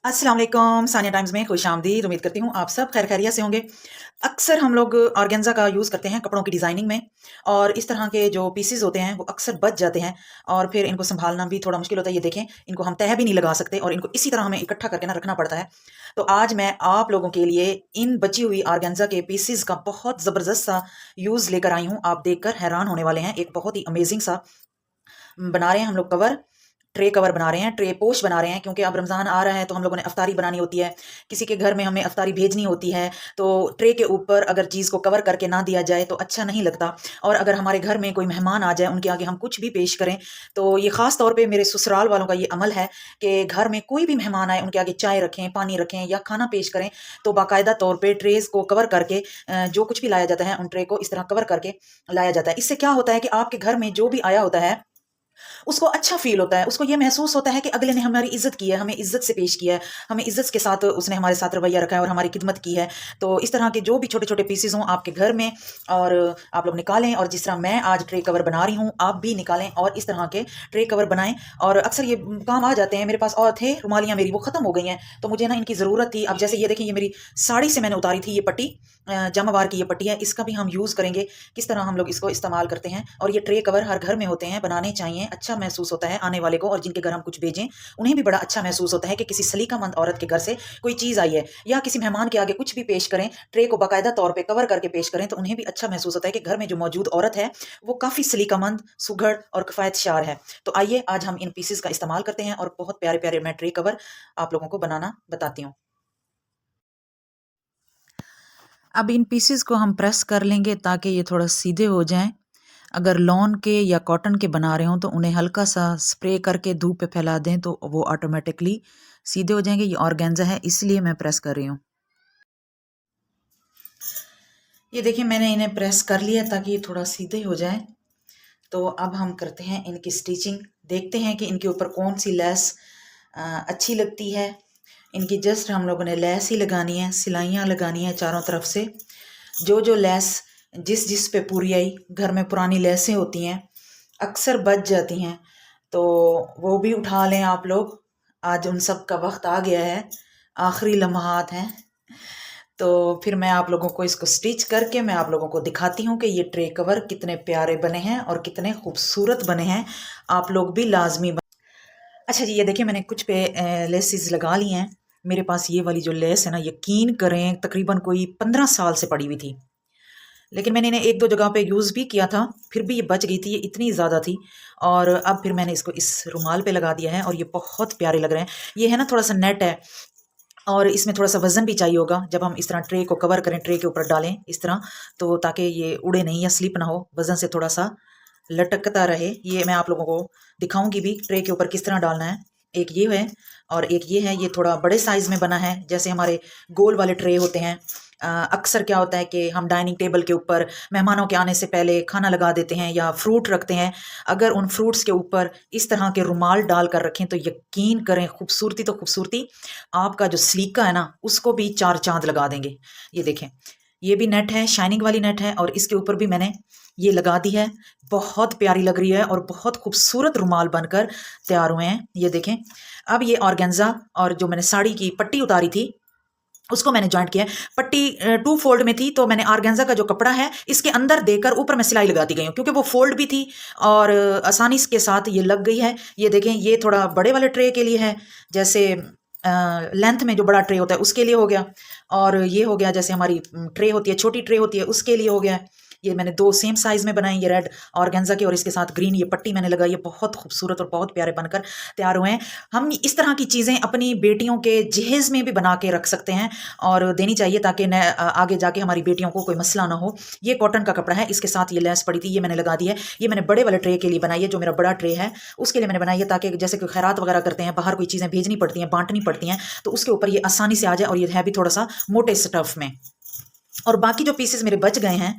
अस्सलाम वालेकुम, सानिया टाइम्स में खुशामदीद। उम्मीद करती हूँ आप सब खैर खैरियत से होंगे। अक्सर हम लोग ऑर्गेन्जा का यूज़ करते हैं कपड़ों की डिज़ाइनिंग में, और इस तरह के जो पीसेस होते हैं वो अक्सर बच जाते हैं और फिर इनको संभालना भी थोड़ा मुश्किल होता है। ये देखें, इनको हम तह भी नहीं लगा सकते और इनको इसी तरह हमें इकट्ठा करके ना रखना पड़ता है। तो आज मैं आप लोगों के लिए इन बची हुई ऑर्गेन्जा के पीसेस का बहुत ज़बरदस्त सा यूज़ लेकर आई हूँ। आप देखकर हैरान होने वाले हैं। एक बहुत ही अमेजिंग सा बना रहे हैं हम लोग कवर, ट्रे कवर बना रहे हैं, ट्रे पोश बना रहे हैं, क्योंकि अब रमज़ान आ रहा है तो हम लोगों ने अफ्तारी बनानी होती है, किसी के घर में हमें अफ्तारी भेजनी होती है। तो ट्रे के ऊपर अगर चीज़ को कवर करके ना दिया जाए तो अच्छा नहीं लगता। और अगर हमारे घर में कोई मेहमान आ जाए, उनके आगे हम कुछ भी पेश करें, तो ये ख़ास तौर पे मेरे ससुराल वालों का ये अमल है कि घर में कोई भी मेहमान आए, उनके आगे चाय रखें, पानी रखें या खाना पेश करें, तो बाकायदा तौर पर ट्रेज़ को कवर करके जो कुछ भी लाया जाता है उन ट्रे को इस तरह कवर करके लाया जाता है। इससे क्या होता है कि आपके घर में जो भी आया होता है उसको अच्छा फ़ील होता है, उसको ये महसूस होता है कि अगले ने हमारी इज़्ज़त की है, हमें इज़्ज़त से पेश किया है, हमें इज़्ज़त के साथ उसने हमारे साथ रवैया रखा है और हमारी खिदमत की है। तो इस तरह के जो भी छोटे-छोटे पीसेज़ हों आपके घर में, और आप लोग निकालें, और जिस तरह मैं आज ट्रे कवर बना रही हूँ, आप भी निकालें और इस तरह के ट्रे कवर बनाएँ। और अक्सर ये काम आ जाते हैं। मेरे पास और थे रुमालियाँ, मेरी वो ख़त्म हो गई हैं, तो मुझे ना इनकी ज़रूरत थी। अब जैसे ये देखिए, ये मेरी साड़ी से मैंने उतारी थी ये पट्टी, जामावार की ये पट्टी है, इसका भी हम यूज़ करेंगे, किस तरह हम लोग इसको इस्तेमाल करते हैं। और ये ट्रे कवर हर घर में होते हैं, बनाने चाहिए, अच्छा महसूस होता है आने वाले को, और जिनके घर हम कुछ भेजें उन्हें भी बड़ा अच्छा महसूस होता है कि किसी सलीकामंद औरत के घर से कोई चीज़ आई है। या किसी मेहमान के आगे कुछ भी पेश करें, ट्रे को बाकायदा तौर पे कवर करके पेश करें, तो उन्हें भी अच्छा महसूस होता है कि घर में जो मौजूद औरत है वो काफ़ी सलीकामंद, सुघड़ और किफ़ायतशार है। तो आइए आज हम इन पीसेस का इस्तेमाल करते हैं और बहुत प्यारे प्यारे मैं ट्रे कवर आप लोगों को बनाना बताती हूँ। अब इन पीसेस को हम प्रेस कर लेंगे ताकि ये थोड़ा सीधे हो जाएं। अगर लॉन के या कॉटन के बना रहे हो तो उन्हें हल्का सा स्प्रे करके धूप पे फैला दें तो वो ऑटोमेटिकली सीधे हो जाएंगे। ये ऑर्गेन्जा है इसलिए मैं प्रेस कर रही हूँ। ये देखिए, मैंने इन्हें प्रेस कर लिया ताकि ये थोड़ा सीधे हो जाए। तो अब हम करते हैं इनकी स्टिचिंग। देखते हैं कि इनके ऊपर कौन सी लेस अच्छी लगती है। इनकी जस्ट हम लोगों ने लेस ही लगानी है, सिलाइयाँ लगानी है चारों तरफ से। जो जो लेस जिस जिस पे पूरी आई, घर में पुरानी लेसें होती हैं अक्सर बच जाती हैं, तो वो भी उठा लें आप लोग। आज उन सब का वक्त आ गया है, आखिरी लम्हात हैं। तो फिर मैं आप लोगों को इसको स्टिच करके मैं आप लोगों को दिखाती हूँ कि ये ट्रे कवर कितने प्यारे बने हैं और कितने खूबसूरत बने हैं। आप लोग भी लाजमी अच्छा जी, ये देखिए, मैंने कुछ पे लेसेस लगा ली हैं। मेरे पास ये वाली जो लेस है ना, यकीन करें तकरीबन कोई 15 साल से पड़ी हुई थी, लेकिन मैंने इन्हें एक दो जगह पे यूज़ भी किया था, फिर भी ये बच गई थी, ये इतनी ज़्यादा थी। और अब फिर मैंने इसको इस रुमाल पे लगा दिया है और ये बहुत प्यारे लग रहे हैं। ये है ना, थोड़ा सा नेट है और इसमें थोड़ा सा वजन भी चाहिए होगा। जब हम इस तरह ट्रे को कवर करें, ट्रे के ऊपर डालें इस तरह, तो ताकि ये उड़े नहीं या स्लिप ना हो, वजन से थोड़ा सा लटकता रहे। ये मैं आप लोगों को दिखाऊंगी भी ट्रे के ऊपर किस तरह डालना है। एक ये है और एक ये है, ये थोड़ा बड़े साइज में बना है, जैसे हमारे गोल वाले ट्रे होते हैं। अक्सर क्या होता है कि हम डाइनिंग टेबल के ऊपर मेहमानों के आने से पहले खाना लगा देते हैं या फ्रूट रखते हैं। अगर उन फ्रूट्स के ऊपर इस तरह के रुमाल डाल कर रखें तो यकीन करें, खूबसूरती तो खूबसूरती, आपका जो सलीका है ना उसको भी चार चांद लगा देंगे। ये देखें, ये भी नेट है, शाइनिंग वाली नेट है, और इसके ऊपर भी मैंने ये लगा दी है। बहुत प्यारी लग रही है और बहुत खूबसूरत रुमाल बनकर तैयार हुए हैं। ये देखें, अब ये ऑर्गेन्जा और जो मैंने साड़ी की पट्टी उतारी थी उसको मैंने जॉइंट किया है। पट्टी टू फोल्ड में थी, तो मैंने ऑर्गेन्जा का जो कपड़ा है इसके अंदर देकर ऊपर मैं सिलाई लगाती गई हूँ, क्योंकि वो फोल्ड भी थी और आसानी के साथ ये लग गई है। ये देखें, ये थोड़ा बड़े वाले ट्रे के लिए है, जैसे लेंथ में जो बड़ा ट्रे होता है उसके लिए हो गया, और ये हो गया जैसे हमारी ट्रे होती है, छोटी ट्रे होती है, उसके लिए हो गया। ये मैंने दो सेम साइज में बनाए, ये रेड ऑर्गेन्जा की और इसके साथ ग्रीन ये पट्टी मैंने लगाई है। बहुत खूबसूरत और बहुत प्यारे बनकर तैयार हुए हैं। हम इस तरह की चीज़ें अपनी बेटियों के जहेज़ में भी बना के रख सकते हैं और देनी चाहिए, ताकि आगे जाके हमारी बेटियों को कोई मसला ना हो। ये कॉटन का कपड़ा है, इसके साथ ये लेस पड़ी थी, ये मैंने लगा दी है। ये मैंने बड़े वाले ट्रे के लिए बनाई है, जो मेरा बड़ा ट्रे है उसके लिए मैंने बनाई है, ताकि जैसे कोई खैरात वगैरह करते हैं, बाहर कोई चीज़ें भेजनी पड़ती हैं, बांटनी पड़ती हैं, तो उसके ऊपर ये आसानी से आ जाए। और ये है भी थोड़ा सा मोटे स्टफ में। और बाकी जो पीसेस मेरे बच गए हैं,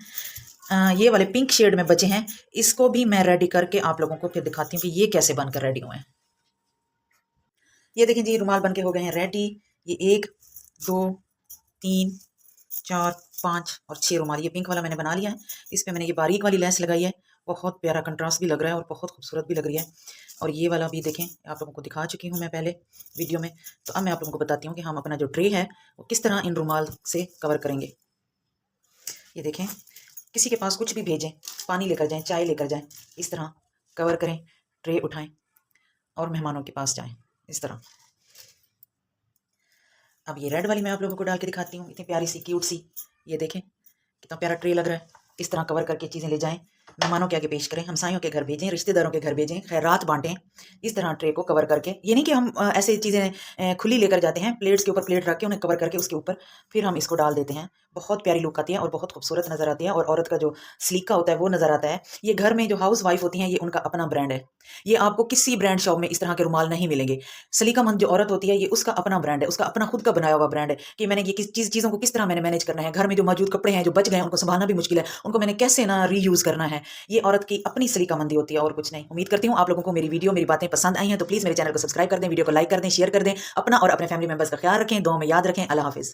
ये वाले पिंक शेड में बचे हैं, इसको भी मैं रेडी करके आप लोगों को फिर दिखाती हूँ कि ये कैसे बनकर रेडी हुए हैं। ये देखें जी, रुमाल बन के हो गए हैं रेडी। ये एक, दो, तीन, चार, पाँच और छः रुमाल, ये पिंक वाला मैंने बना लिया है। इस पे मैंने ये बारीक वाली लेस लगाई है बहुत प्यारा कंट्रास्ट भी लग रहा है और बहुत खूबसूरत भी लग रही है। और ये वाला भी देखें, आप लोगों को दिखा चुकी हूँ मैं पहले वीडियो में। तो अब मैं आप लोगों को बताती हूँ कि हम अपना जो ट्रे है वो किस तरह इन रुमाल से कवर करेंगे। ये देखें, किसी के पास कुछ भी भेजें, पानी लेकर जाएं, चाय लेकर जाएं, इस तरह कवर करें, ट्रे उठाएं और मेहमानों के पास जाएं इस तरह। अब ये रेड वाली मैं आप लोगों को डाल के दिखाती हूँ, इतनी प्यारी सी क्यूट सी। ये देखें कितना प्यारा ट्रे लग रहा है। इस तरह कवर करके चीज़ें ले जाएं, मेहमानों के आगे पेश करें, हमसायों के घर भेजें, रिश्तेदारों के घर भेजें, खैरात बांटें। इस तरह ट्रे को कवर करके, ये नहीं कि हम ऐसे चीज़ें खुली लेकर जाते हैं, प्लेट्स के ऊपर प्लेट रख के उन्हें कवर करके उसके ऊपर फिर हम इसको डाल देते हैं। बहुत प्यारी लुक आती है और बहुत खूबसूरत नज़र आती है और औरत का जो सलीका होता है वो नज़र आता है। ये घर में जो हाउस वाइफ होती हैं ये उनका अपना ब्रांड है। ये आपको किसी ब्रांड शॉप में इस तरह के रुमाल नहीं मिलेंगे। सलीकामंद जो औरत होती है ये उसका अपना ब्रांड है, उसका अपना खुद का बनाया हुआ ब्रांड है कि मैंने ये किस चीज़ों को किस तरह मैंने मैनेज करना है। घर में जो मौजूद कपड़े हैं जो बच गए हैं उनको संभालना भी मुश्किल है, उनको मैंने कैसे ना रीयूज़ करना है। ये औरत की अपनी सलीकामंदी होती है और कुछ नहीं। उम्मीद करती हूँ आप लोगों को मेरी वीडियो, मेरी बातें पसंद आई हैं, तो प्लीज़ मेरे चैनल को सब्सक्राइब कर दें, वीडियो को लाइक कर दें, शेयर कर दें, अपना और अपने फैमिली मेंबर्स का ख्याल रखें, दुआ में याद रखें। अल्लाह हाफिज़।